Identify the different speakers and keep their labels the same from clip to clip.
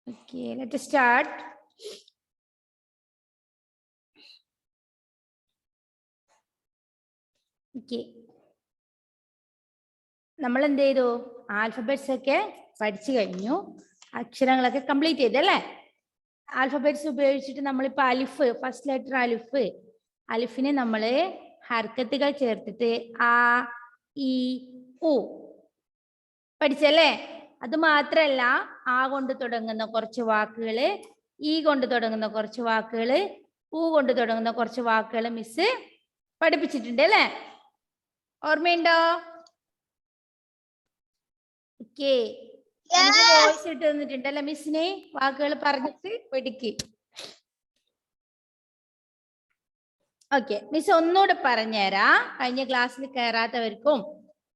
Speaker 1: Okay, let us start. Okay. നമ്മൾ എന്ത് ചെയ്തു? ആൽഫബറ്റ്സ് ഒക്കെ പഠിച്ചു കഴിഞ്ഞു. അക്ഷരങ്ങളൊക്കെ കംപ്ലീറ്റ് ചെയ്തു അല്ലേ? ആൽഫബറ്റ്സ് ഉപയോഗിച്ചിട്ട് നമ്മളിപ്പോൾ അലിഫ്, ഫസ്റ്റ് ലെറ്റർ അലിഫ്, അലിഫിനെ നമ്മൾ ഹർക്കത്തുകൾ ചേർത്തിട്ട് ആ, ഇ, ഉ പഠിച്ചല്ലേ? അത് മാത്രല്ല, ആ കൊണ്ട് തുടങ്ങുന്ന കുറച്ച് വാക്കുകള്, ഈ കൊണ്ട് തുടങ്ങുന്ന കുറച്ച് വാക്കുകള്, ഉ കൊണ്ട് തുടങ്ങുന്ന കുറച്ച് വാക്കുകൾ മിസ് പഠിപ്പിച്ചിട്ടുണ്ട് അല്ലേ? ഓർമ്മയുണ്ടോ? ഓക്കേ, വോയിസ് ഇട്ട് തന്നിട്ടുണ്ട് അല്ലെ മിസ്സിനെ? വാക്കുകൾ പറഞ്ഞിട്ട് പഠിക്ക്. ഓക്കെ, മിസ് ഒന്നുകൂടെ പറഞ്ഞുതരാം. കഴിഞ്ഞ ക്ലാസ്സിൽ കയറാത്തവർക്കും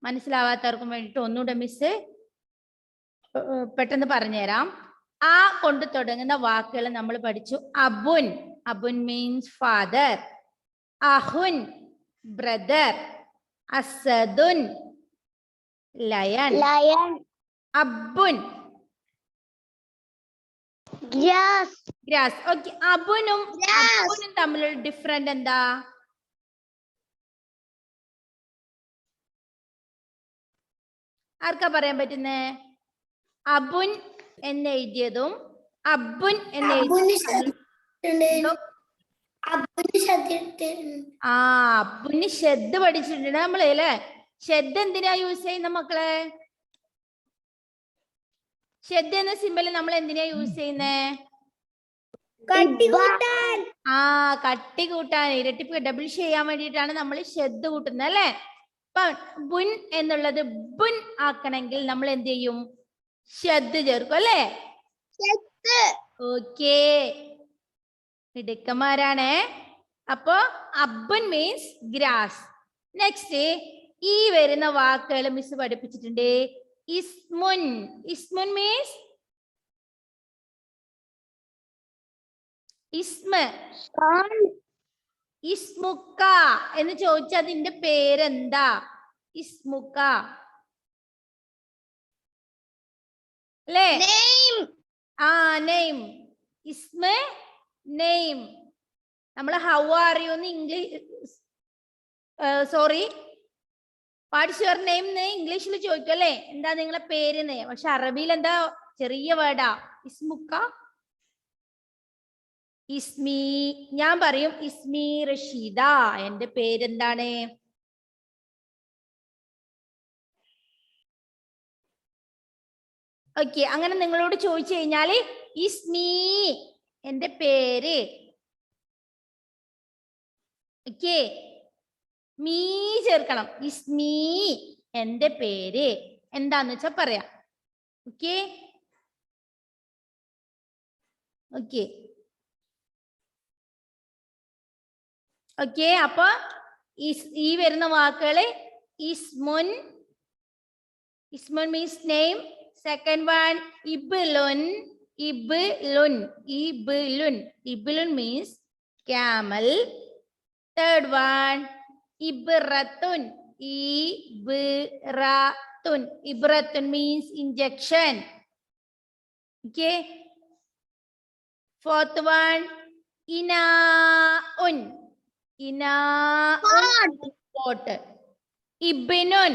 Speaker 1: മനസ്സിലാവാത്തവർക്കും വേണ്ടിയിട്ട് ഒന്നുകൂടെ മിസ് പെട്ടെന്ന് പറഞ്ഞുതരാം. ആ കൊണ്ട് തുടങ്ങുന്ന വാക്കുകൾ നമ്മൾ പഠിച്ചു. അബുൻ, അബുൻ മീൻസ് ഫാദർ. അഹുൻ, ബ്രദർ. അസദുൻ, ലയൺ. അബുൻ, ഗ്രാസ്. ഓക്കെ, അബുനും അബുനും തമ്മിലുള്ള ഡിഫറൻറ്റ് എന്താ? ആർക്കാ പറയാൻ പറ്റുന്നേ? അബുൻ എന്ന് എഴുതിയതും അബുൻ എന്ന് എഴുതിയതും അബുന് ഷെഡ് പഠിച്ചിട്ടുണ്ട് നമ്മള് അല്ലേ? ഷെഡ് എന്തിനാ യൂസ് ചെയ്യുന്ന മക്കളെ? ഷെഡ് എന്ന സിമ്പൽ നമ്മൾ എന്തിനാ യൂസ് ചെയ്യുന്നേ? കട്ടി കൂട്ടാൻ, ഇരട്ടിപ്പ് ഡബിൾ ചെയ്യാൻ വേണ്ടിയിട്ടാണ് നമ്മൾ ഷെഡ് കൂട്ടുന്നത് അല്ലേ? അപ്പൊ ബുൻ എന്നുള്ളത് ബുൻ ആക്കണമെങ്കിൽ നമ്മൾ എന്ത് ചെയ്യും? ഷെഡ് ചേർക്കും അല്ലേ? ഓക്കേ, മിടുക്കന്മാരാണേ. അപ്പോ അബുൻ മീൻസ് ഗ്രാസ്. നെക്സ്റ്റ്, ഈ വരുന്ന വാക്കുകൾ മിസ് പഠിപ്പിച്ചിട്ടുണ്ട്. ഇസ്മുൻ, ഇസ്മുൻ മീൻസ് ഇസ്മ. ഇസ്മുക്ക എന്ന് ചോദിച്ചാൽ അതിന്റെ പേരെന്താ? ഇസ്മുക്ക അല്ലേ? നെയിം. ഇസ്മ, നെയിം. നമ്മൾ ഹൗ ആർ യു എന്ന് English, sorry, what's your name എന്ന് ഇംഗ്ലീഷിൽ ചോദിക്കും അല്ലേ? എന്താ നിങ്ങളെ പേരെന്ന്. പക്ഷെ അറബിയിൽ എന്താ ചെറിയ വേർഡാ ഇസ്മുക്ക. ഇസ്മി, ഞാൻ പറയും ഇസ്മി റഷീദ, എന്റെ പേരെന്താണ്? ഓക്കെ, അങ്ങനെ നിങ്ങളോട് ചോദിച്ചു കഴിഞ്ഞാല് ഇസ്മി, എന്റെ പേര്. ഓക്കെ, മീ ചേർക്കണം. ഇസ്മി, എന്റെ പേര്. എന്താന്ന് വെച്ചാ പറയാം. ഓക്കെ ഓക്കെ ഓക്കെ അപ്പൊ ഈ വരുന്ന വാക്കുകള് ഇസ്മുൻ, ഇസ്മുൻ മീൻസ് നെയിം. സെക്കൻഡ് വൺ ഇബ്ലുൻ, ഇബ്ലുൻ, ഇബ്ലുൻ, ഇബ്ലുൻ means camel. Third one ibratun, ibratun, ibratun means injection. Okay. Fourth one inaun, inaun pot. Ibnun,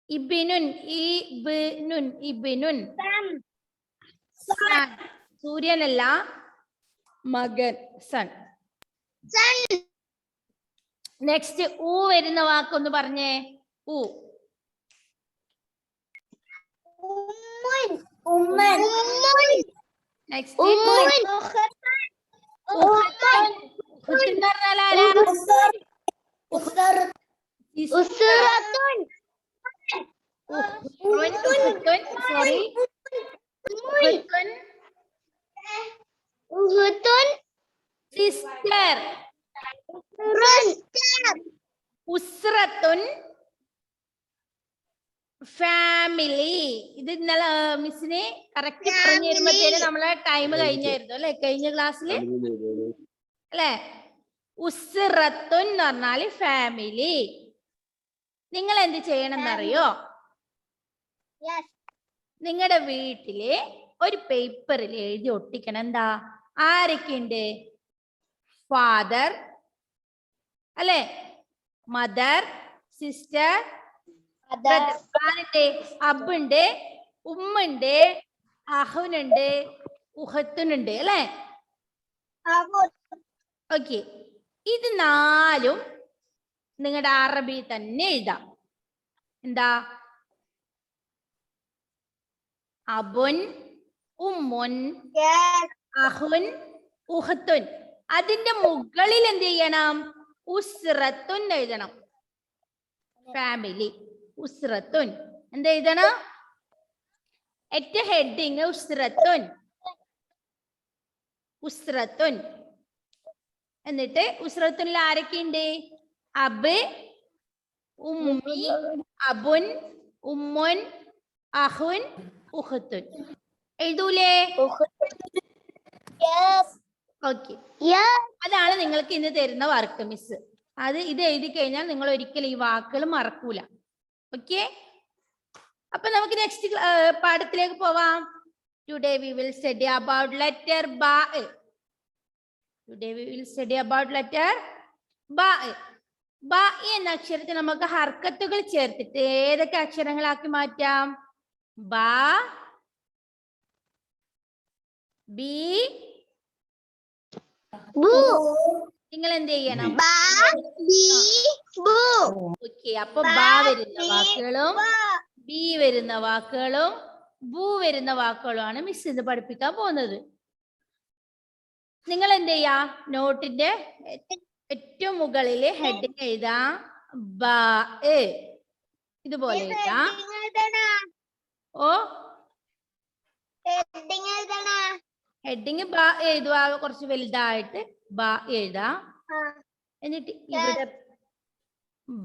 Speaker 1: ibnun, ibnun, ibnun. Son. സൂര്യനല്ല, മകൻ, സൺ. നെക്സ്റ്റ് ഊ വരുന്ന വാക്കൊന്ന് പറഞ്ഞേ. ഊ. Next sorry sister. ഉസ്രത്തുൻ ഫാമിലി. ഇത് ഇന്നലെ മിസ്സിനെ കറക്റ്റ് പറഞ്ഞു തരുമ്പോഴത്തേന് നമ്മളെ ടൈം കഴിഞ്ഞായിരുന്നു അല്ലെ? കഴിഞ്ഞ ക്ലാസ്സിൽ അല്ലെ? ഉസ്റത്തുൻ എന്ന് പറഞ്ഞാല് ഫാമിലി. നിങ്ങൾ എന്ത് ചെയ്യണം എന്നറിയോ? നിങ്ങളുടെ വീട്ടിലെ ഒരു പേപ്പറിൽ എഴുതി ഒട്ടിക്കണം. എന്താ? ആരൊക്കെയുണ്ട്? ഫാദർ അല്ലെ, മദർ, സിസ്റ്റർ, അബുണ്ട്, ഉമ്മുണ്ട്, അഹുനുണ്ട്, ഉഹത്തുനുണ്ട് അല്ലെ. ഓക്കെ, ഇത് നാലും നിങ്ങളുടെ അറബി തന്നെ എഴുതാം. എന്താ? അബുൻ, ഉമ്മുൻ, അഹുൻ, ഉഹത്തുൻ. അതിന്റെ മുകളിൽ എന്ത് ചെയ്യണം? ഉസ്റത്തുൻ എഴുതണം. ഫാമിലി, ഉസ്റത്തുൻ. എന്ത് എഴുതണം? ഏറ്റ ഹെഡിങ് ഉസ്റത്തുൻ, ഉസ്റത്തുൻ. എന്നിട്ട് ഉസ്റത്തുനിൽ ആരൊക്കെയുണ്ട്? അബ്, ഉമ്മി, അബുൻ, ഉമ്മുൻ, അഹുൻ, ഉഹത്തുൻ. എഴുതൂലേ? ഓക്കെ, അതാണ് നിങ്ങൾക്ക് ഇന്ന് തരുന്ന വർക്ക് മിസ്. ഇത് എഴുതി കഴിഞ്ഞാൽ നിങ്ങൾ ഒരിക്കലും ഈ വാക്കുകൾ മറക്കൂല. ഓക്കെ, അപ്പൊ നമുക്ക് നെക്സ്റ്റ് പാഠത്തിലേക്ക് പോവാം. Today we will study about letter ബാ. Today we will study about letter ba. Ba എന്ന അക്ഷരത്തെ നമുക്ക് ഹർക്കത്തുകൾ ചേർത്തിട്ട് ഏതൊക്കെ അക്ഷരങ്ങളാക്കി മാറ്റാം? ബാ, ബി, ബു. നിങ്ങൾ എന്ത് ചെയ്യണം? ഓക്കെ, അപ്പൊ ബാ വരുന്ന വാക്കുകളും ബി വരുന്ന വാക്കുകളും ബു വരുന്ന വാക്കുകളുമാണ് മിസ് ഇന്ന് പഠിപ്പിക്കാൻ പോകുന്നത്. നിങ്ങൾ എന്ത് ചെയ്യാ? നോട്ടിന്റെ ഏറ്റവും മുകളിൽ ഹെഡിങ് എഴുതാ ബാ. ഇതുപോലെ എഴുതാ. ഓ, ഹെഡിങ് ബാ എഴുതുക, കുറച്ച് വലുതായിട്ട് ബാ എഴുതാ. എന്നിട്ട് ഇവിടെ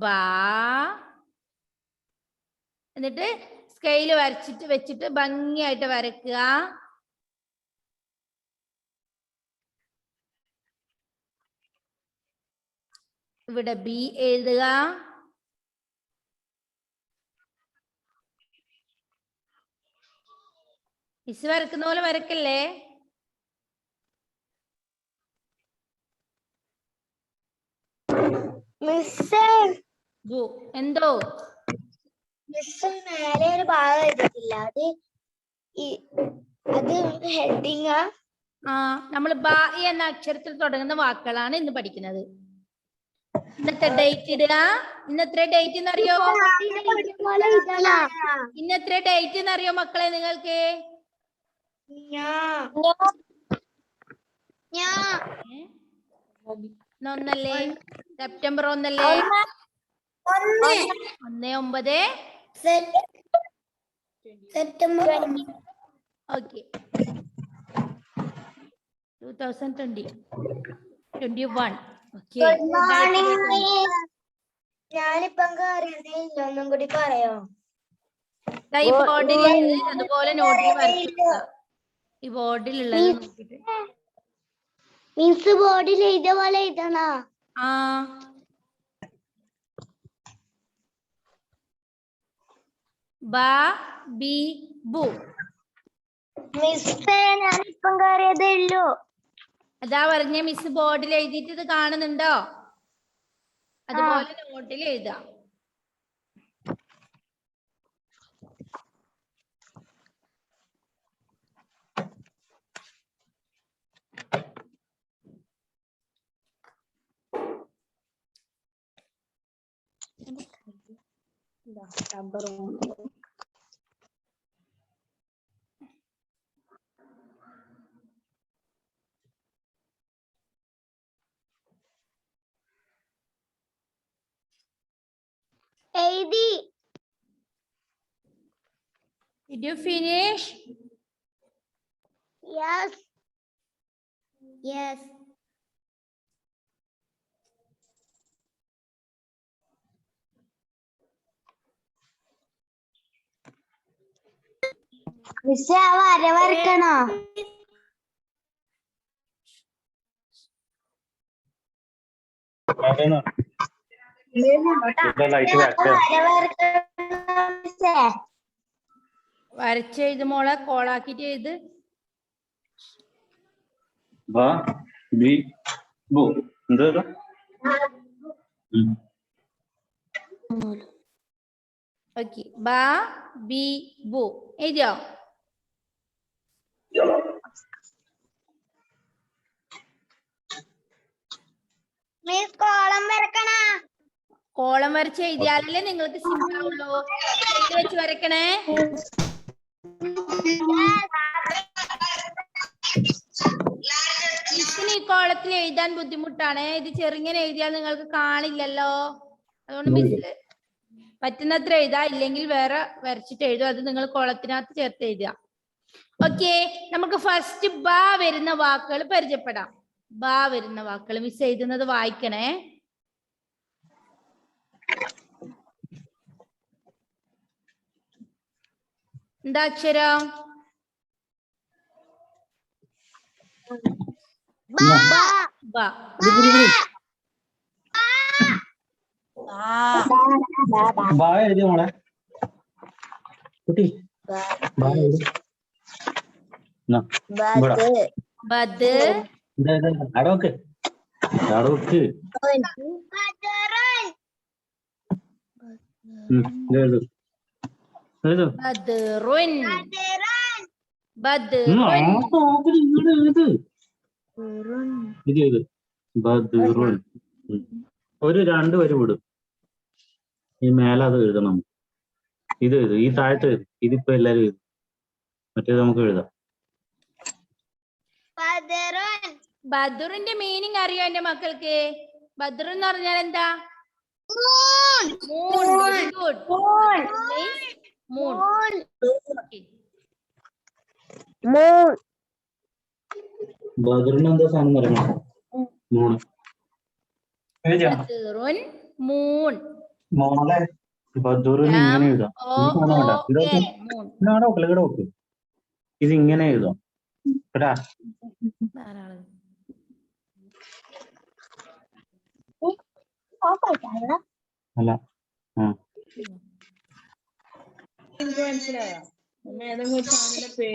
Speaker 1: ബാ, എന്നിട്ട് സ്കെയിൽ വെച്ചിട്ട് ഭംഗിയായിട്ട് വരയ്ക്കുക. ഇവിടെ ബി എഴുതുക. മിസ് വരക്കുന്ന പോലെ വരക്കല്ലേ. ബു. എന്തോ
Speaker 2: മിസ് നേരെ ഒരു ഭാഗം എഴുതിയിട്ടില്ല. അത് ഹെഡിങ്.
Speaker 1: നമ്മൾ ബാ എന്ന അക്ഷരത്തിൽ തുടങ്ങുന്ന വാക്കുകളാണ് ഇന്ന് പഠിക്കുന്നത്. ഇന്നത്തെ ഡേറ്റ് ഇടുക. ഇന്നത്തെ ഡേറ്റ് എന്നറിയോ? ഇന്നത്തെ ഡേറ്റ് എന്നറിയോ മക്കളെ നിങ്ങൾക്ക്? ഒന്നല്ലേ? സെപ്റ്റംബർ 1 അല്ലേ? 1/9
Speaker 2: സെപ്റ്റംബർ.
Speaker 1: ഓക്കെ, 2021.
Speaker 2: ഞാനിപ്പം അറിയത്തില്ല, ഒന്നും കൂടി പറയോ?
Speaker 1: ഈ ബോർഡിൽ അതുപോലെ നോട്ടിൽ വരയ്ക്കുക. ഈ ബോർഡിലുള്ളത് നോക്കിട്ട്
Speaker 2: മീൻസ് ബോർഡിൽ ഇതേപോലെ എഴുതണോ?
Speaker 1: ബാ, ബി, ബു.
Speaker 2: മിസ്സേ, ഞാനിപ്പം കയറിയതേ ഉള്ളൂ.
Speaker 1: അതാ പറഞ്ഞ മിസ് ബോർഡിൽ എഴുതിയിട്ട് ഇത് കാണുന്നുണ്ടോ? അതുപോലെ നോട്ടിൽ എഴുതാം.
Speaker 2: എഴുതി.
Speaker 1: Did you finish?
Speaker 2: Yes. Yes. മിസ്സേ, വര വരക്കണോ?
Speaker 1: വരച്ചെഴുത് മോളെ, കോളാക്കിട്ട് എഴുത്. ഓക്കെ, ബ ബി ബു എഴുതിയോ?
Speaker 2: Miss column വരക്കണ.
Speaker 1: കോളം വരച്ച് എഴുതിയാലല്ലേ നിങ്ങൾക്ക് സിമ്പിൾ ആവുള്ളൂ. എഴുതി വെച്ച് വരക്കണേ. മിസ്സിന് ഈ കോളത്തിൽ എഴുതാൻ ബുദ്ധിമുട്ടാണ്. ഇത് ചെറുങ്ങനെ എഴുതിയാൽ നിങ്ങൾക്ക് കാണില്ലല്ലോ. അതുകൊണ്ട് മിസ് പറ്റുന്നത്ര എഴുതാ, ഇല്ലെങ്കിൽ വേറെ വരച്ചിട്ട് എഴുതും. അത് നിങ്ങൾ കോളത്തിനകത്ത് ചേർത്ത് എഴുതുക. ഓക്കെ, നമുക്ക് ഫസ്റ്റ് ബ വരുന്ന വാക്കുകൾ പരിചയപ്പെടാം. ബ വരുന്ന വാക്കുകൾ മിസ് എഴുതുന്നത് വായിക്കണേ. എന്താ അക്ഷരം? ബ. ബദ്. ബദ്റുൻ. ബദ്റുൻ.
Speaker 3: ഒരു 2 വരി വിടും. ഈ മേലെ അത് എഴുതണം. ഇത് എഴുതും, ഈ താഴത്ത് എഴുതും. ഇതിപ്പോ എല്ലാരും എഴുതും, മറ്റേത് നമുക്ക് എഴുതാം.
Speaker 1: ബദ്റിന്റെ മീനിങ് അറിയോ എന്റെ മക്കൾക്ക്? ബദ്ർ എന്ന് പറഞ്ഞാൽ എന്താ?
Speaker 3: ബദ്റിന് എന്താ സാധനം പറയണം? മൂൺ. മോളെ ബദ്റിന് ഇങ്ങനെ എഴുതാം. ഇത് ഇങ്ങനെ എഴുതാം കേട്ടാ. അല്ല,
Speaker 4: മനസ്സിലായോ? ഏതെങ്കിലും ഒരു സാധനത്തിന്റെ പേര്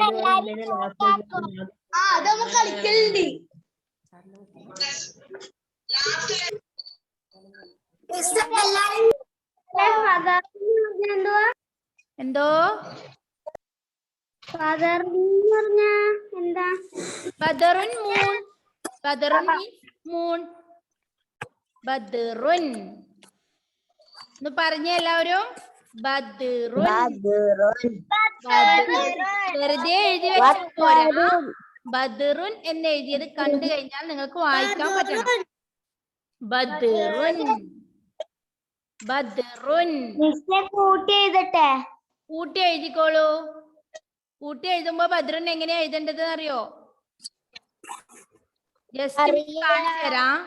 Speaker 1: എന്തോ
Speaker 2: എന്താ?
Speaker 1: ബദറുൻ മൂൺ. ബദറുൻ മൂൺ. ബദറുൻ എന്ന് പറഞ്ഞ എല്ലാവരും. ബദറുൻ. വെറുതെ എഴുതി വെച്ചാൽ പോരാ. ബദറുൻ എന്ന് എഴുതിയത് കണ്ടു കഴിഞ്ഞാൽ നിങ്ങൾക്ക് വായിക്കാൻ പറ്റണം. ബദറുൻ. ബദറുൻ.
Speaker 2: കൂട്ടി എഴുതട്ടെ?
Speaker 1: കൂട്ടി എഴുതിക്കോളൂ. കൂട്ടി എഴുതുമ്പോ ബദറുൻ എങ്ങനെയാ എഴുതേണ്ടത് അറിയോ? ജസ്റ്റ് കാണിച്ചു തരാം.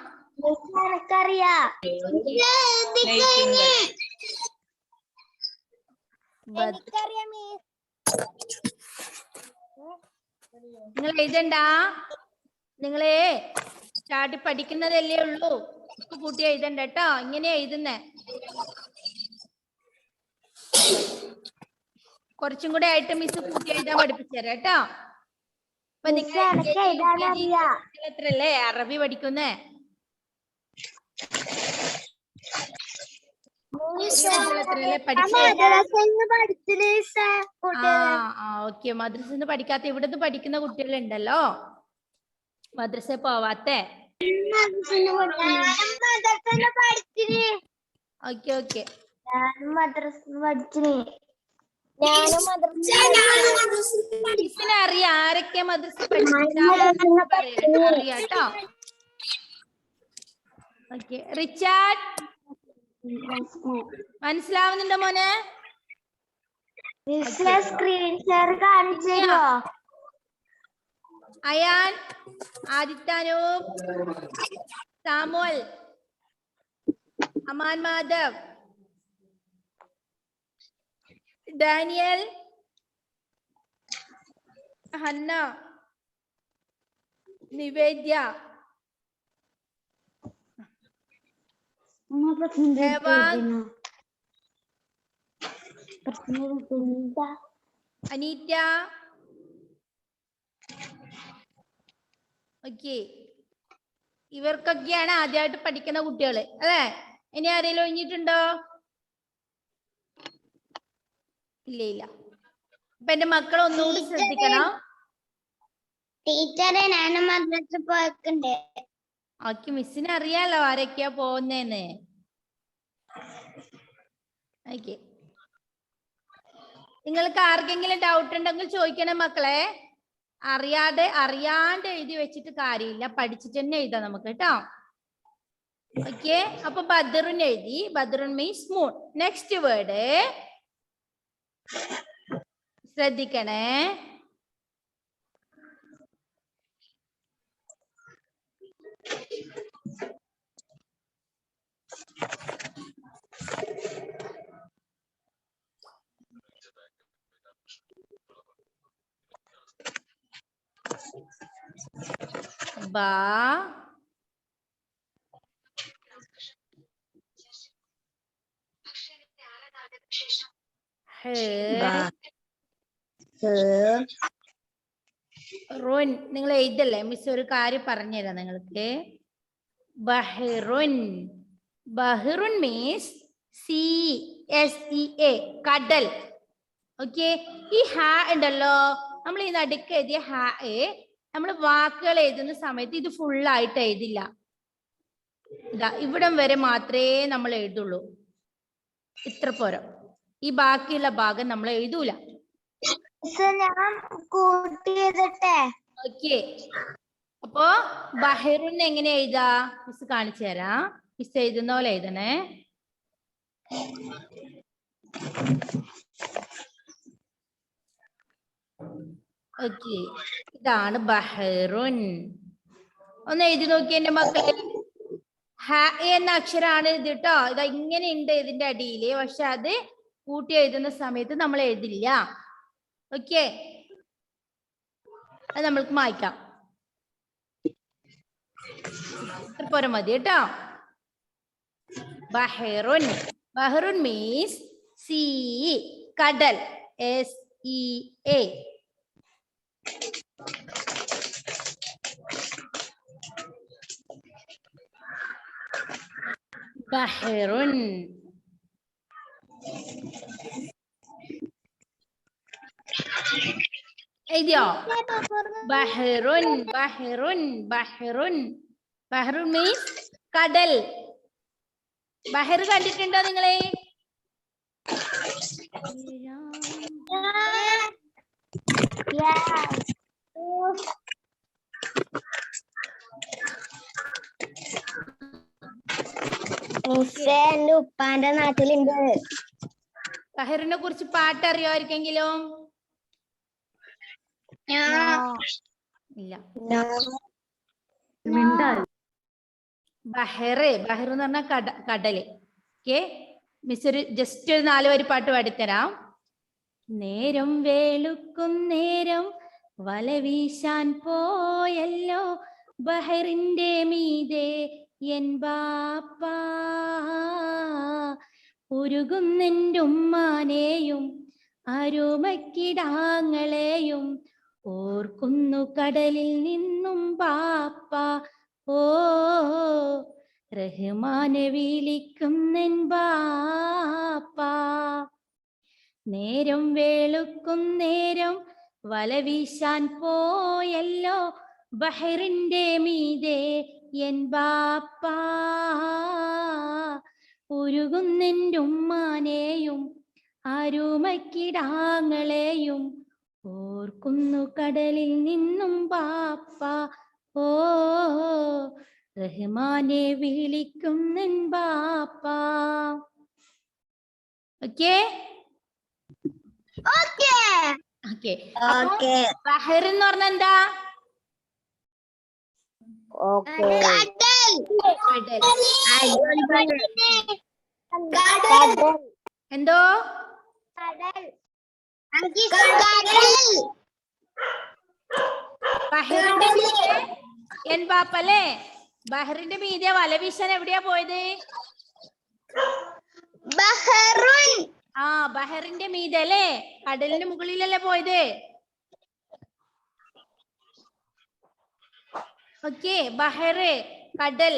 Speaker 1: നിങ്ങൾ എഴുതണ്ട, നിങ്ങളെ സ്റ്റാർട്ട് പഠിക്കുന്നതല്ലേ ഉള്ളൂ. കൂട്ടി എഴുതണ്ട കേട്ടോ. ഇങ്ങനെ എഴുതുന്നേ. കുറച്ചും കൂടെ ആയിട്ട് മിസ് കൂട്ടി എഴുതാൻ പഠിപ്പിച്ചു തരാം കേട്ടോ. അപ്പൊ നിങ്ങൾ എത്രല്ലേ അറബി പഠിക്കുന്നേ? ഓക്കെ, മദ്രസന്ന് പഠിക്കാത്ത ഇവിടുന്ന് പഠിക്കുന്ന കുട്ടികളുണ്ടല്ലോ, മദ്രസ പോവാത്തെ. Okay okay. അറിയാം ആരൊക്കെ മദ്രസ അറിയാട്ടോ. ഓക്കെ, റിച്ചാർഡ് മനസ്സിലാവുന്നുണ്ടോ മോനെ?
Speaker 2: സ്ക്രീൻ ഷെയർ കാണിച്ചു തരുമോ?
Speaker 1: അയാൻ, ആദിത്യാനൂപ്, സാമുൽ, അമാൻ മാധവ്, ഡാനിയൽ, ഹന്ന, നിവേദ്യ, അനീറ്റ. ഓക്കെ, ഇവർക്കൊക്കെയാണ് ആദ്യമായിട്ട് പഠിക്കുന്ന കുട്ടികള് അല്ലേ? ഇനി ആരെങ്കിലും ഒഴിഞ്ഞിട്ടുണ്ടോ? ഇല്ല ഇല്ല. അപ്പൊ എന്റെ മക്കൾ ഒന്നുകൂടി ശ്രദ്ധിക്കണം.
Speaker 2: ടീച്ചറെ ഞാൻ മദ്രസ പോയിട്ടുണ്ട്.
Speaker 1: ഓക്കെ, മിസ്സിന് അറിയാലോ ആരൊക്കെയാ പോകുന്നേന്ന്. ഓക്കെ, നിങ്ങൾക്ക് ആർക്കെങ്കിലും ഡൗട്ട് ഉണ്ടെങ്കിൽ ചോദിക്കണം മക്കളെ. അറിയാണ്ട് എഴുതി വെച്ചിട്ട് കാര്യമില്ല, പഠിച്ചിട്ട് തന്നെ എഴുതാം നമുക്ക് കേട്ടോ. ഓക്കെ, അപ്പൊ ബദറുൻ എഴുതി. ബദറുൻ മീൻസ് മൂൺ. നെക്സ്റ്റ് വേർഡ് ശ്രദ്ധിക്കണേ. ബാ, റുൻ. നിങ്ങൾ എഴുതല്ലേ, മിസ് ഒരു കാര്യം പറഞ്ഞുതരാം നിങ്ങൾക്ക്. ബഹ്റുൻ. ബഹ്റുൻ മീൻസ് CSEA, കടൽ. ഓക്കെ, ഈ ഹാ ഉണ്ടല്ലോ, നമ്മൾ ഈ നടുക്ക് എഴുതിയ ഹാ നമ്മൾ വാക്കുകൾ എഴുതുന്ന സമയത്ത് ഇത് ഫുള്ളായിട്ട് എഴുതില്ല. ഇതാ ഇവിടം വരെ മാത്രമേ നമ്മൾ എഴുതുള്ളൂ. ഇത്ര പോരോ, ഈ ബാക്കിയുള്ള ഭാഗം നമ്മൾ എഴുതൂല.
Speaker 2: ഞാൻ കൂട്ടി എഴുതട്ടെ.
Speaker 1: ഓക്കെ, അപ്പോ ബഹ്റുൻ എങ്ങനെ എഴുതാ മിസ് കാണിച്ചു തരാം. മിസ് എഴുതുന്ന പോലെ എഴുതണേ. ഓക്കെ, ഇതാണ് ബഹ്റുൻ. ഒന്ന് എഴുതി നോക്കി എന്റെ മക്കളെ. ഹ എന്ന അക്ഷരാണ് ഇത് കേട്ടോ. ഇതാ ഇങ്ങനെ ഉണ്ട് ഇതിന്റെ അടിയില്, പക്ഷെ അത് കൂട്ടി എഴുതുന്ന സമയത്ത് നമ്മൾ എഴുതില്ല. ഓക്കെ, അത് നമ്മൾക്ക് മായ്ക്കാം. ഇത്ര പോരെ മതി കേട്ടോ. ബഹ്റുൻ. ബഹ്റുൻ മീൻസ് sea, കടൽ. SEA. ബഹ്റുൻ. എഴുതിയോ? ബഹ്റുൻ. ബഹ്റുൻ. ബഹ്റുൻ. ബഹ്റുൻ മീൻസ് കടൽ. ബഹർ കണ്ടിട്ടുണ്ടോ നിങ്ങളെ?
Speaker 2: എന്റെ ഉപ്പാന്റെ നാട്ടിലുണ്ട്.
Speaker 1: ബഹറിനെ കുറിച്ച് പാട്ട് അറിയോ ആർക്കെങ്കിലും? ഇല്ല. ബഹറ്. ബഹർ എന്ന് പറഞ്ഞാൽ കടല്. ഓക്കെ, മിസ് ഒരു ജസ്റ്റ് ഒരു 4 വരി പാട്ട് പാടിത്തരാം. നേരം വേളുക്കും നേരം വല വീശാൻ പോയല്ലോ ബഹറിന്റെ മീതെ എൻ ബാപ്പ. ഉരുകുന്നെൻ്റെ ഉമ്മാനെയും അരുമക്കിടാങ്ങളെയും ഓർക്കുന്നു കടലിൽ നിന്നും ബാപ്പ. ഓ റഹ്മാനെ വിളിക്കുന്നെൻ ബാപ്പ. നേരം വേളുക്കും നേരം വല വീശാൻ പോയല്ലോ ബഹറിന്റെ മീതെ എൻ ബാപ്പ. ഉരുകുന്നെൻ്റെ ഉമ്മാനെയും അരുമക്കിടാങ്ങളെയും ഓർക്കുന്നു കടലിൽ നിന്നും ബാപ്പ. ഓ റഹ്മാനെ വിളിക്കുന്നെൻ ബാപ്പ. Okay okay. ബഹർ എന്ന് പറഞ്ഞ എന്താ? എന്തോ? ബഹറിന്റെ മീതെ എൻ ബാപ്പ അല്ലേ? ബഹറിന്റെ മീതെ വല വീശാൻ എവിടെയാ പോയത്?
Speaker 2: ബഹ്റുൻ.
Speaker 1: ആ ബഹറിന്റെ മീതെ അല്ലേ, കടലിന്റെ മുകളിലല്ലേ പോയത്. ഓക്കെ, ബഹറ് കടൽ,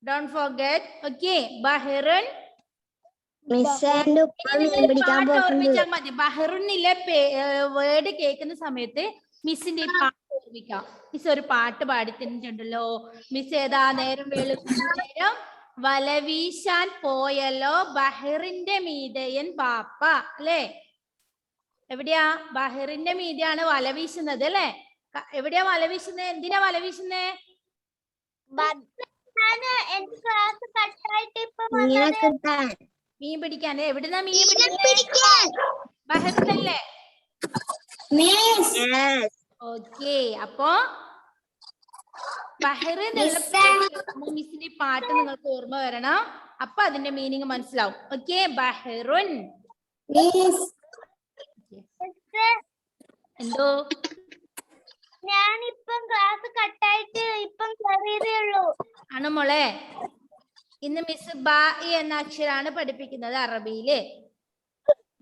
Speaker 1: ഡോണ്ട് ഫോർഗെറ്റ്. ഓക്കെ, ബഹറുൻ.
Speaker 2: മിസ് എന്റെ ഉപ്പ മീൻ പിടിക്കാൻ
Speaker 1: പാട്ട്
Speaker 2: പോയിട്ടുണ്ട്.
Speaker 1: ഓർമ്മിച്ചാൽ മതി. ബഹറുന്നിലെ വേർഡ് കേൾക്കുന്ന സമയത്ത് മിസ്സിന്റെ ഈ പാട്ട് ഓർമ്മിക്കാം. മിസ് ഒരു പാട്ട് പാടിത്തിട്ടുണ്ടല്ലോ. മിസ് ഏതാ, നേരം വെളുക്കുന്നേരം വല വീശാൻ പോയല്ലോ ബഹറിന്റെ മീതയൻ പാപ്പ അല്ലേ. എവിടെയാ, ബഹറിന്റെ മീതെയാണ് വല വീശുന്നത് അല്ലേ. എവിടെയാ വല വീശുന്നത്, എന്തിനാ വല വീശുന്നേ?
Speaker 2: മീനെ കിട്ടാൻ.
Speaker 1: മീൻ പിടിക്കാൻ. എവിടുന്നാ മീൻ പിടിക്കാൻ? ബഹറിനല്ലേ. ഓക്കെ, അപ്പൊ ബഹർ എന്നുള്ള മിസ്സിന്റെ പാട്ട് നിങ്ങൾക്ക് ഓർമ്മ വരണം. അപ്പൊ അതിന്റെ മീനിങ് മനസ്സിലാവും. ഓക്കെ, ബഹറുൻ. എന്തോ
Speaker 2: ഞാനിപ്പം ക്ലാസ് കട്ടായിട്ട് ഇപ്പം കയറിയതേ ഉള്ളൂ.
Speaker 1: ആണ് മോളെ. ഇന്ന് മിസ് ബാ എന്ന അക്ഷരാണ് പഠിപ്പിക്കുന്നത് അറബിയില്.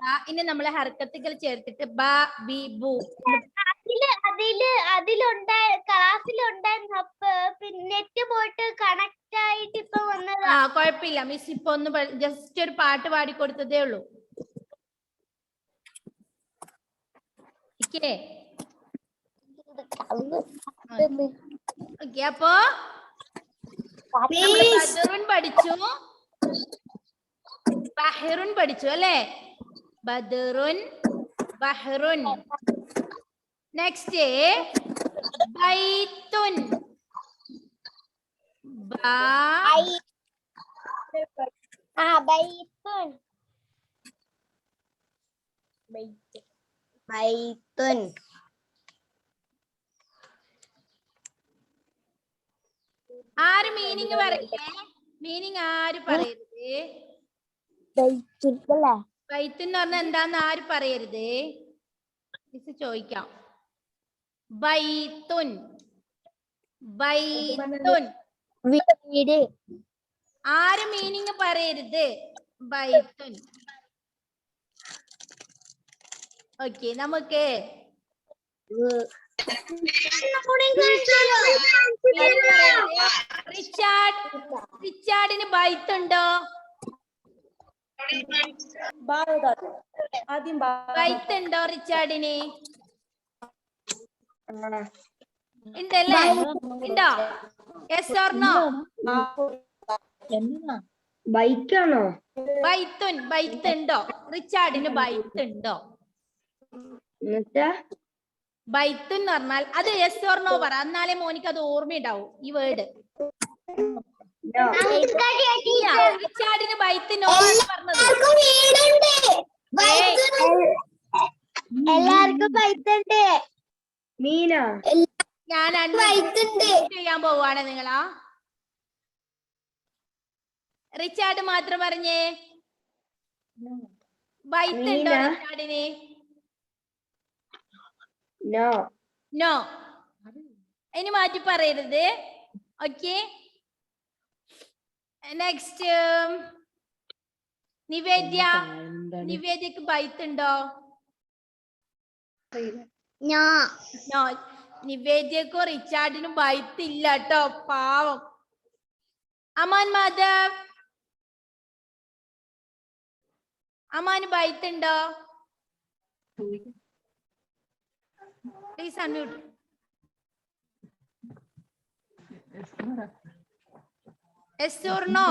Speaker 1: ബാഇനെ നമ്മളെ ഹർക്കത്തുകൾ ചേർത്തിട്ട് ബ ബി ബു.
Speaker 2: ക്ലാസ്സിലുണ്ടായിരുന്നു. നെറ്റ് പോയിട്ട് കണക്ട് ആയിട്ട് ഇപ്പൊ വന്നത്.
Speaker 1: കുഴപ്പമില്ല. മിസ് ഇപ്പൊ ഒന്ന് ജസ്റ്റ് ഒരു പാട്ട് പാടിക്കൊടുത്തതേ ഉള്ളൂ. ഓക്കെ, അപ്പൊ ബദറുൻ പഠിച്ചു, ബഹറുൻ പഠിച്ചു അല്ലേ. ബദറുൻ, ബഹറുൻ. നെക്സ്റ്റ് ബൈത്തുൻ.
Speaker 2: ബൈത്തുൻ.
Speaker 1: ആര് മീനിങ് പറയേ? മീനിങ് ആര് പറയരുത്. ബൈത്തുൻ എന്ന് പറഞ്ഞാൽ എന്താന്ന് ആര് പറയരുത്. മിസ് ചോദിക്കാം. ബൈത്തുൻ, ബൈത്തുൻ.
Speaker 2: വീട്.
Speaker 1: ആര് മീനിങ് പറയരുത്. ബൈത്തുൻ. ഓക്കെ, നമുക്ക് റിച്ചാർഡിന് ബൈത്തുണ്ടോ? ബൈത്തുണ്ടോ റിച്ചാർഡിന്? ഉണ്ടല്ലേ, ഉണ്ടോ? Yes or no?
Speaker 2: ബൈക്കാണോ?
Speaker 1: ബൈത്തുൻ, ബൈത്തുണ്ടോ റിച്ചാർഡിന്? ബൈത്തുണ്ടോ? ബൈത്തുൻ എന്ന് പറഞ്ഞാൽ അത് യെസ് ഓർ നോ പറ, എന്നാലേ മോനിക്ക് അത് ഓർമ്മയുണ്ടാവും ഈ വേർഡ്. റിച്ചാർഡിന് ബൈത്ത് നോ ആണ് പറഞ്ഞത്.
Speaker 2: എല്ലാവർക്കും ബൈത്തുണ്ട്. മീന
Speaker 1: ഞാൻ ചെയ്യാൻ പോവാണ് നിങ്ങളാ. റിച്ചാർഡ് മാത്രം പറഞ്ഞേ. ബൈത്തുണ്ടോ റിച്ചാർഡിന്? നോ. ഇനി മാറ്റി പറയരുത്. Okay, next Nivedya. നിവേദ്യക്ക് ബൈത്തുണ്ടോ? നോ. നിവേദ്യക്കോ റിച്ചാർഡിനും ബൈത്തില്ല കേട്ടോ, പാവം. അമാൻ മാധവ്, അമാന് ബൈത്തുണ്ടോ? Please unmute. Yes or no?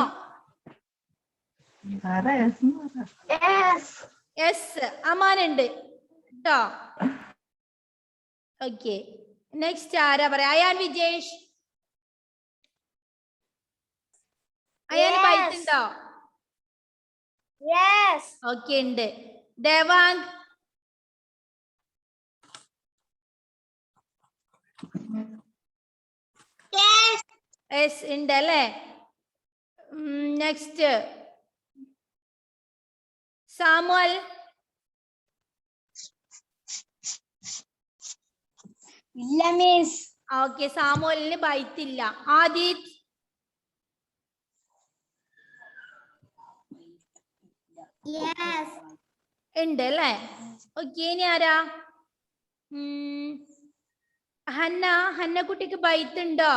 Speaker 1: Yes, അമാനുണ്ട് കേട്ടോ. ഓക്കെ, നെക്സ്റ്റ് ആരാ പറയാ? അയാൻ വിജേഷ്. അയാൻ ബൈത്തുണ്ടോ? ഓക്കെ, ഉണ്ട്. ദേവാങ്. യെസ്, ഉണ്ട് അല്ലേ. Next Samuel.
Speaker 2: ഇല്ല മിസ്.
Speaker 1: ഓക്കെ, സാമുവലിന് ബൈത്തില്ല. ആദിത്.
Speaker 2: യെസ്.
Speaker 1: ഉണ്ട് അല്ലേ? ഓക്കെ, ഇനി ആരാ? ഹന്ന കുട്ടിക്ക് ബൈത്ത് ഉണ്ടോ?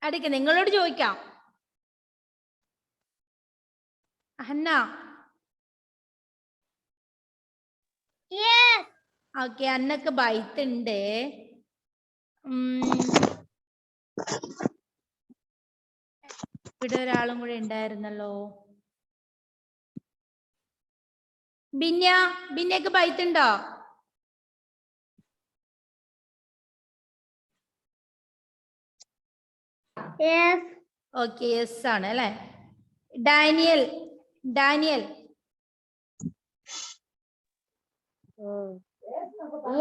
Speaker 1: അടുക്ക് നിങ്ങളോട് ചോദിക്കാം. ഹന്ന.
Speaker 2: യെസ്.
Speaker 1: ഓക്കെ, അന്നക്ക് ബൈത്ത് ഉണ്ട്. ഇവിടെ ഒരാളും കൂടെ ഉണ്ടായിരുന്നല്ലോ. ബിന്യക്ക് ബൈത്ത് ഉണ്ടോ?
Speaker 2: യെസ്.
Speaker 1: ഓക്കെ, യെസ് ആണ് അല്ലെ? ഡാനിയൽ.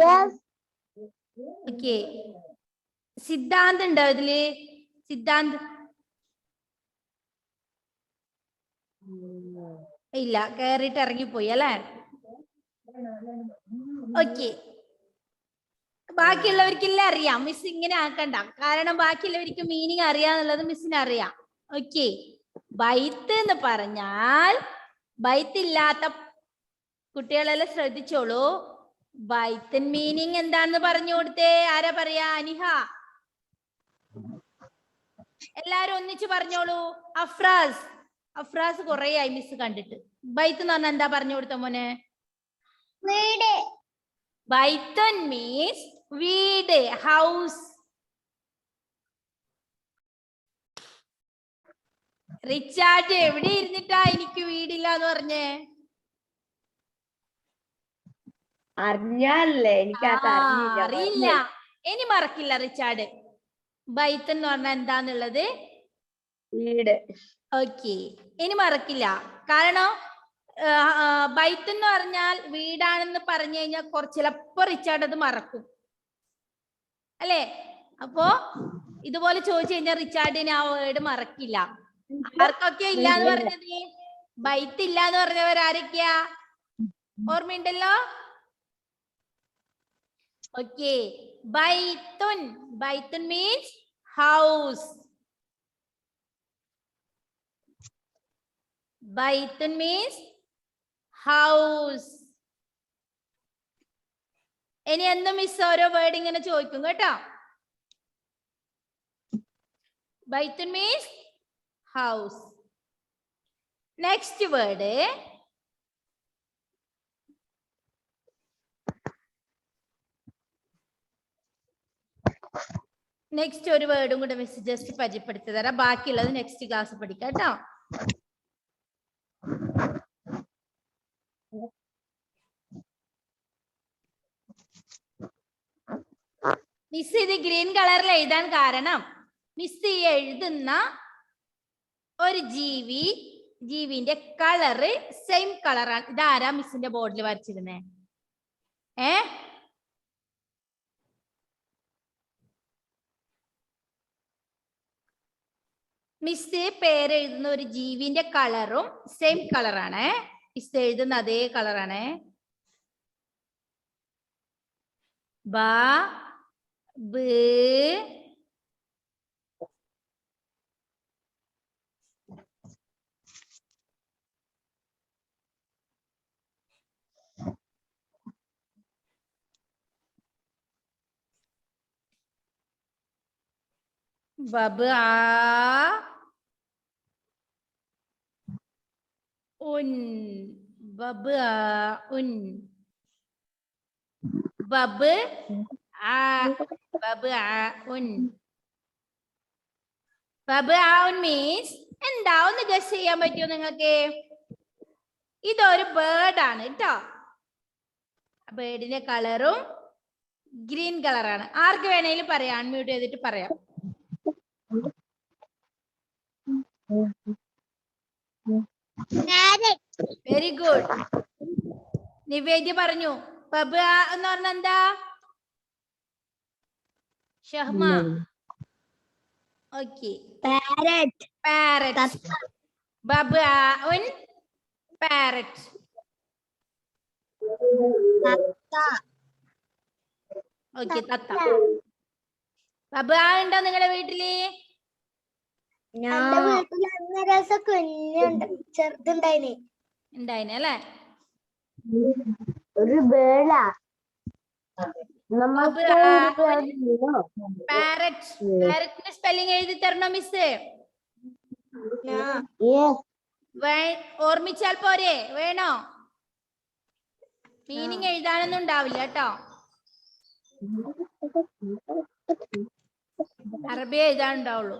Speaker 2: യെസ്.
Speaker 1: ഓക്കെ. സിദ്ധാന്ത് ഉണ്ടോ ഇതില്? സിദ്ധാന്ത് ഇല്ല, കേറിയിട്ട് ഇറങ്ങിപ്പോയി അല്ലെ? ഓക്കെ, ബാക്കിയുള്ളവർക്കെല്ലാം അറിയാം. മിസ് ഇങ്ങനെ ആക്കണ്ട, കാരണം ബാക്കിയുള്ളവർക്ക് മീനിങ് അറിയാന്നുള്ളത് മിസ്സിന് അറിയാം. ഓക്കെ, ബൈത്ത് എന്ന് പറഞ്ഞാൽ ബൈത്ത് ഇല്ലാത്ത കുട്ടികളെല്ലാം ശ്രദ്ധിച്ചോളൂ. ബൈത്തിൻ മീനിങ് എന്താന്ന് പറഞ്ഞു കൊടുത്തേ. ആരാ പറയാ? അനിഹ. എല്ലാരും ഒന്നിച്ച് പറഞ്ഞോളൂ. അഫ്രാസ് കൊറേ ആയി മിസ് കണ്ടിട്ട്. ബൈത്ത് എന്ന് പറഞ്ഞാൽ എന്താ പറഞ്ഞു കൊടുത്ത മോനെ?
Speaker 2: വീട്.
Speaker 1: ബൈത്തൻ മീൻസ് വീട്, ഹൗസ്. റിച്ചാർഡ് എവിടെ ഇരുന്നിട്ടാ എനിക്ക് വീടില്ല എന്ന് പറഞ്ഞേ?
Speaker 4: അറിഞ്ഞാലേ എനിക്ക്
Speaker 1: അറിയില്ല. ഇനി മറക്കില്ല റിച്ചാർഡ്. ബൈത്ത് എന്ന് പറഞ്ഞാൽ എന്താന്നുള്ളത്?
Speaker 4: വീട്.
Speaker 1: ഓക്കെ, ഇനി മറക്കില്ല. കാരണം ബൈത്ത് എന്ന് പറഞ്ഞാൽ വീടാണെന്ന് പറഞ്ഞു കഴിഞ്ഞാൽ ചിലപ്പോ റിച്ചാർഡ് അത് മറക്കും അല്ലേ? അപ്പോ ഇതുപോലെ ചോദിച്ചു കഴിഞ്ഞാൽ റിച്ചാർഡിന് ആ വേർഡ് മറക്കില്ല. ആർക്കൊക്കെ ഇല്ല എന്ന് പറഞ്ഞത്? ബൈത്ത് ഇല്ല എന്ന് പറഞ്ഞവർ ആരൊക്കെയാ? ഓർമ്മയുണ്ടല്ലോ? ഓക്കെ, ബൈത്തുൻ മീൻസ് ഹൗസ്. ബൈത്തുൻ മീൻസ് ഹൗസ്. ഇനി എന്നും മിസ് ഓരോ വേർഡ് ഇങ്ങനെ ചോദിക്കും കേട്ടോ. ബൈത്തുൻ means house. Next word next ഒരു വേർഡും കൂടെ മിസ് ജസ്റ്റ് പരിചയപ്പെടുത്തി തരാം. ബാക്കിയുള്ളത് നെക്സ്റ്റ് ക്ലാസ് പഠിക്കാം കേട്ടോ. മിസ് ഇത് ഗ്രീൻ കളറിൽ എഴുതാൻ കാരണം മിസ് ഈ എഴുതുന്ന ഒരു ജീവിന്റെ കളറ് സെയിം കളറാണ്. ഇതാരാ മിസ്സിന്റെ ബോർഡിൽ വരച്ചിരുന്നേ? മിസ് പേരെഴുതുന്ന ഒരു ജീവിന്റെ കളറും സെയിം കളറാണ്. മിസ് എഴുതുന്ന അതേ കളറാണ്. മീൻസ് എന്താ? ഒന്ന് ഗസ് ചെയ്യാൻ പറ്റുമോ നിങ്ങൾക്ക്? ഇതൊരു ബേർഡ് ആണ് കേട്ടോ. ബേർഡിന്റെ കളറും ഗ്രീൻ കളറാണ്. ആർക്ക് വേണേലും പറയാം, അൺമ്യൂട്ട് ചെയ്തിട്ട് പറയാം. Very good. നിവേദ്യ പറഞ്ഞു. ബബ എന്ന് പറഞ്ഞ എന്താ? ഷഹ്മ. Okay, parrot. ബബഉൻ പാരറ്റ്. ഓക്കെ, തത്ത. ബബ ഉണ്ടോ നിങ്ങളുടെ വീട്ടില്?
Speaker 2: എന്റെ വീട്ടിൽ അന്ന് രസം കുഞ്ഞുണ്ട് ചെറുതുണ്ടായിന്.
Speaker 1: ഉണ്ടായിന് അല്ലേ?
Speaker 2: ഒരു ബേള
Speaker 1: പാരറ്റ്. പാരറ്റിന്റെ സ്പെല്ലിംഗ് എഴുതി തരണോ മിസ്? ഓർമ്മിച്ചാൽ പോരെ? വേണോ? മീനിങ് എഴുതാനൊന്നും ഉണ്ടാവില്ല കേട്ടോ. അറബി എഴുതാനുണ്ടാവുള്ളൂ.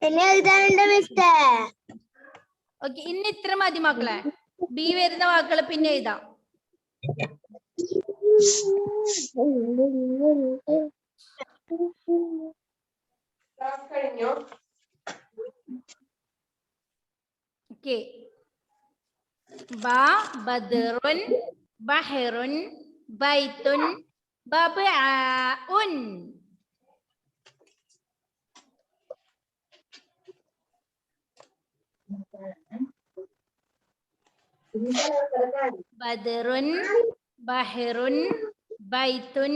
Speaker 2: എന്നെ എഴുതാനുണ്ട് മിസ്റ്റർ.
Speaker 1: ഓക്കെ, ഇന്ന് ഇത്ര മതി മക്കളെ. ബി വരുന്ന വാക്കുകൾ പിന്നെ എഴുതാം. ഓക്കെ. ബദ്റുൻ, ബഹറുൻ, ബൈത്തുൻ, ബബ്ആഉൻ. ബദ്റുൻ, ബഹറുൻ, ബൈത്തുൻ,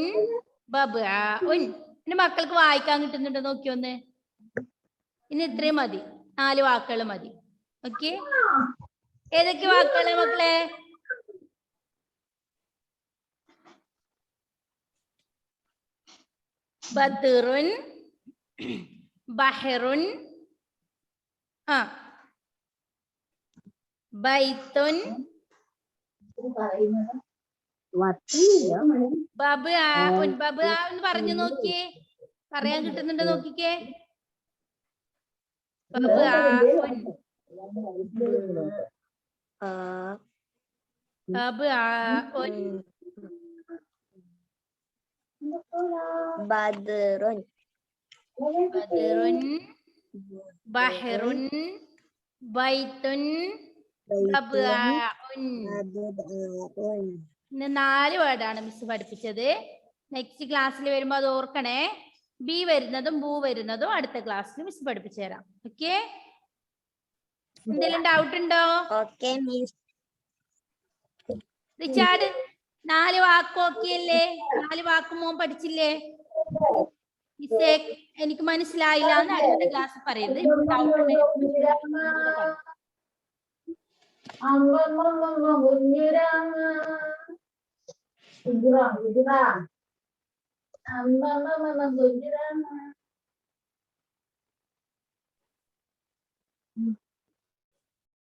Speaker 1: ബബ്ആഉൻ. എന്റെ മക്കൾക്ക് വായിക്കാൻ കിട്ടുന്നുണ്ടോ നോക്കിയൊന്ന്. ഇന്ന് ഇത്രയും മതി, 4 വാക്കുകൾ മതി. ഓക്കെ, ഏതൊക്കെ വാക്കുകളെ മക്കളെ? ബദ്റുൻ, ബഹറുൻ, ബൈത്തുൻ, ബബ്ആഉൻ. ബബ്ആഉൻ പറഞ്ഞു നോക്കിയേ, പറയാൻ കിട്ടുന്നുണ്ടോ നോക്കിക്കേ. ബബ്ആഉൻ, ബബ്ആഉൻ.
Speaker 2: ബദ്റുൻ,
Speaker 1: ബദ്റുൻ, ബഹറുൻ, ബൈത്തുൻ, ബബ്ആഉൻ. ഇന്ന് 4 വേർഡാണ് മിസ് പഠിപ്പിച്ചത്. നെക്സ്റ്റ് ക്ലാസ്സിൽ വരുമ്പോ അത് ഓർക്കണേ. ബി വരുന്നതും ബു വരുന്നതും അടുത്ത ക്ലാസ്സിൽ മിസ് പഠിപ്പിച്ചു തരാം. ഓക്കെ, എന്തെങ്കിലും ഡൗട്ട് ഉണ്ടോ?
Speaker 2: Okay miss.
Speaker 1: റിച്ചാർഡ് 4 വാക്ക് ഓക്കെ അല്ലേ? 4 വാക്ക് മോൻ പഠിച്ചില്ലേ? മിസ്സേ എനിക്ക് മനസ്സിലായില്ല എന്ന് അടുത്ത ക്ലാസ് പറയരുത്. ഡൗട്ട്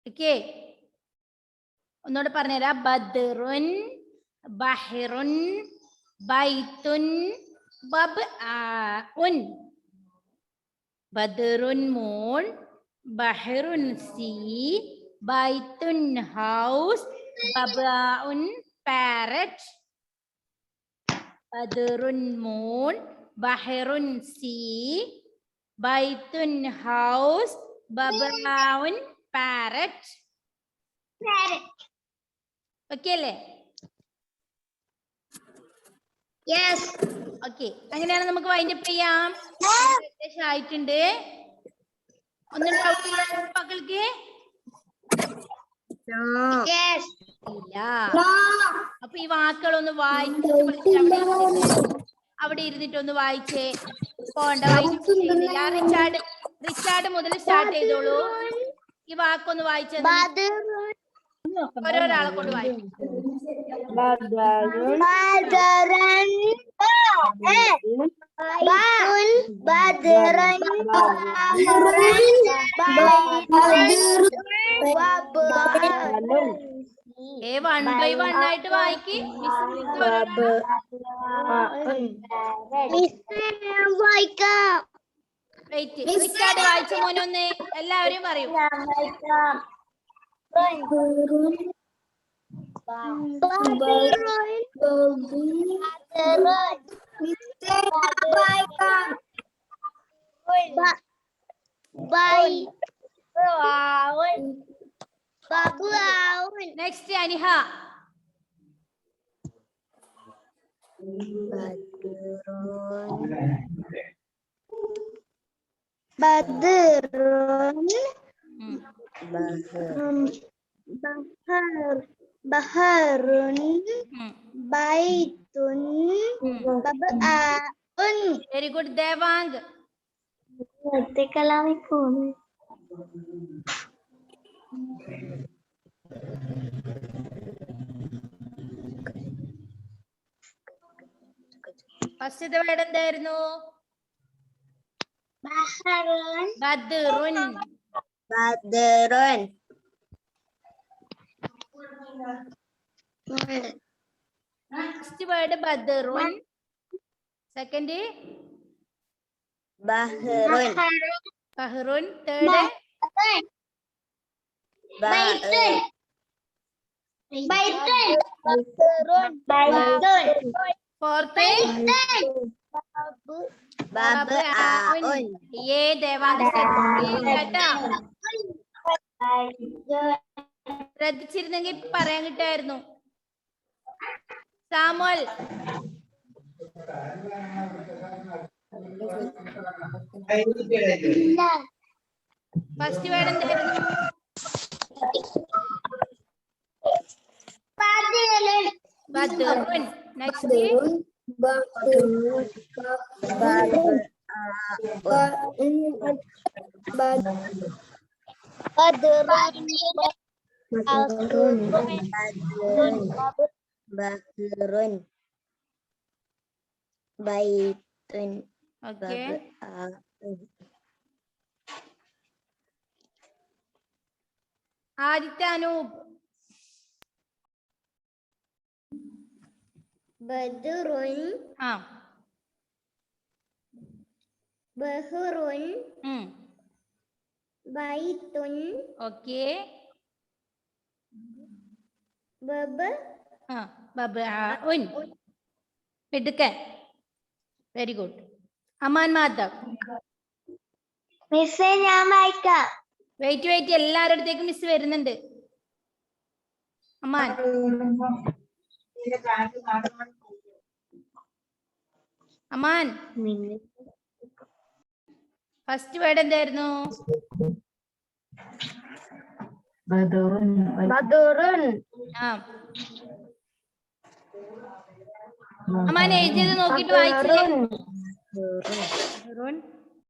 Speaker 1: ഓക്കെ, ഒന്നുകൂടെ പറഞ്ഞുതരാം. ബദ്റുൻ, ബഹറുൻ, ബൈത്തുൻ, ബബ്ആഉൻ. ബദ്റുൻ മൂൺ, ബഹറുൻ സീ, ബൈത്തുൻ ഹൗസ്, ബബ്ആഉൻ പാരറ്റ്. ബദ്റുൻ മൂൺ, ബഹറുൻ സീ, ബൈത്തുൻ ഹൗസ്, ബബ്ആഉൻ പാരറ്റ്. ഓക്കെ അല്ലേ?
Speaker 2: യെസ്.
Speaker 1: ഓക്കെ, അങ്ങനെയാണ് നമുക്ക് വൈൻഡപ്പ് ചെയ്യാം. ഏകദേശം ആയിട്ടുണ്ട്. ഒന്നും ഡൗട്ട് ഇല്ല മക്കൾക്ക്?
Speaker 2: യെസ്.
Speaker 1: ഇല്ല. അപ്പൊ ഈ വാക്കുകളൊന്ന് വായിച്ചിട്ട് പഠിച്ച് അവിടെ ഇരുന്നിട്ട് ഒന്ന് വായിച്ചേ. പോണ്ട, വായിച്ചില്ല. റിച്ചാർഡ് മുതൽ സ്റ്റാർട്ട് ചെയ്തോളൂ. ഈ വാക്കൊന്ന് വായിച്ചത് ഓരോരാളെ കൊണ്ട് വായിക്കും. വൺ ബൈ വൺ ആയിട്ട് വായിക്ക്. റിച്ചാർഡ് വായിച്ച മോനൊന്ന് എല്ലാവരും പറയൂ. നെക്സ്റ്റ് അനിഹ.
Speaker 2: Baharun.
Speaker 1: ഉം.
Speaker 2: Baitun. Baba'un.
Speaker 1: Very good. Devank. ഫസ്റ്റത്തെ വേർഡ് എന്തായിരുന്നു?
Speaker 2: Baharun.
Speaker 1: ബദ്റുൻ.
Speaker 2: Badrun.
Speaker 1: ഫസ്റ്റ് വേർഡ് ബദ്റുൻ. Second
Speaker 2: Bahrun.
Speaker 1: ബഹ്റുൻ. Third
Speaker 2: Baitun. Baitun. Baitun.
Speaker 1: Fourth ബബ്ആഉൻ. ഏ ദേവാങ്ക് കേട്ടോ? ശ്രദ്ധിച്ചിരുന്നെങ്കിൽ പറയാൻ കിട്ടായിരുന്നു. സാമുൽ. ഫസ്റ്റ് വേർഡ് എന്തായിരുന്നു? ബദ്റുൻ. Next
Speaker 2: Bahrun. Baitun.
Speaker 1: Okay. Aditya Anoop.
Speaker 2: Badrun.
Speaker 1: ആ.
Speaker 2: Bahrun. Baitun.
Speaker 1: ഓക്കെ. ആ ബബ്ആഉൻ. മിടുക്കൻ. Very good. അമാൻ മാധവ്.
Speaker 2: മിസ്സേ ഞാൻ വായിക്കാം.
Speaker 1: വെയിറ്റ് എല്ലാവരുടെ അടുത്തേക്കും മിസ് വരുന്നുണ്ട്. അമാൻ. അമാൻ ഫസ്റ്റ് വേർഡ് എന്തായിരുന്നു?
Speaker 2: ബദറുൻ.
Speaker 1: ആ. അമാൻ എഴുതിയത് നോക്കിട്ട് വായിച്ചേ.